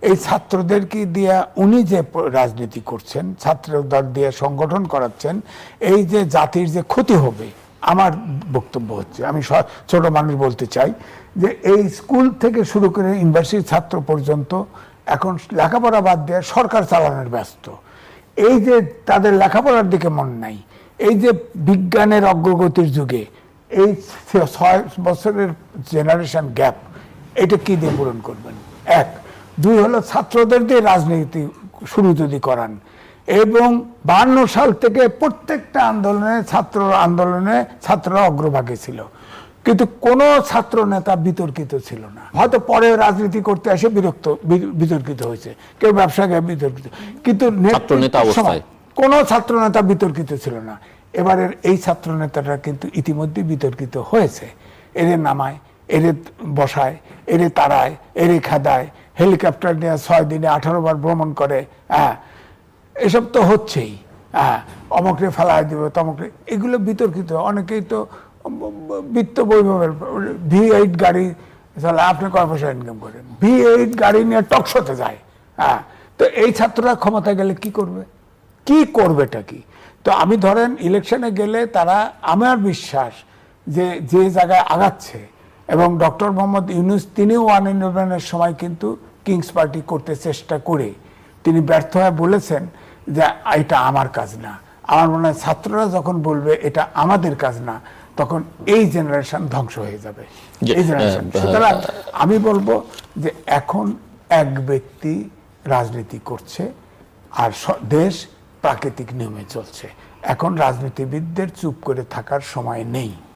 এই ছাত্রদেরকে দিয়ে উনি যে রাজনীতি করছেন, ছাত্রদল দিয়ে সংগঠন করাচ্ছেন, এই যে জাতির যে ক্ষতি হবে, আমার বক্তব্য হচ্ছে, আমি ছোট মানুষ বলতে চাই যে এই স্কুল থেকে শুরু করে ইউনিভার্সিটির ছাত্র পর্যন্ত এখন লেখাপড়া বাদ দিয়ে সরকার চালানোর ব্যস্ত। এই যে তাদের লেখাপড়ার দিকে মন নাই, এই যে বিজ্ঞানের অগ্রগতির যুগে এই 6 বছরের জেনারেশন গ্যাপ, এটা কি দিয়ে পূরণ করবেন? এক। দুই হলো ছাত্রদের দিয়ে রাজনীতি শুরু যদি করান, এবং 52 সাল থেকে প্রত্যেকটা আন্দোলনে ছাত্ররা অগ্রভাগে ছিল, কিন্তু কোন ছাত্র নেতা বিতর্কিত ছিল না। হয়তো পরে রাজনীতি করতে এসে বিতর্কিত হয়েছে, কেউ ব্যবসাকে বিতর্কিত, কিন্তু কোন ছাত্র নেতা বিতর্কিত ছিল না। এবারের এই ছাত্র নেতারা কিন্তু ইতিমধ্যে বিতর্কিত হয়েছে। এদের নামায়, এদের বসায়, এদের তাড়ায়, এদের খেদায়, হেলিকপ্টার নিয়ে 6 দিনে 18 বার ভ্রমণ করে। এসব তো হচ্ছেই। অমুকরে ফেলায় দিবে, তমুকরে, এগুলো বিতর্কিত। অনেকেই তো বিত্ত বৈভবের V8 গাড়ি চলে, আপনি কয় পয়সা ইনকাম করেন, V8 গাড়ি নিয়ে টকশোতে যায়। তো এই ছাত্ররা ক্ষমতায় গেলে কি করবে? কি করবেটা কি? তো আমি ধরেন ইলেকশনে গেলে তারা, আমার বিশ্বাস যে যে জায়গায় আগাচ্ছে, এবং ডক্টর মোহাম্মদ ইউনূস তিনিও 111-এর সময় কিন্তু কিংস পার্টি করতে চেষ্টা করে তিনি ব্যর্থ হয়ে বলেছেন যে এটা আমার কাজ না। আমার মনে হয় ছাত্ররা যখন বলবে এটা আমাদের কাজ না, তখন এই জেনারেশন ধ্বংস হয়ে যাবে, এই জেনারেশন। সুতরাং আমি বলবো যে এখন এক ব্যক্তি রাজনীতি করছে আর দেশ প্রাকৃতিক নিয়মে চলছে। এখন রাজনীতিবিদদের চুপ করে থাকার সময় নেই।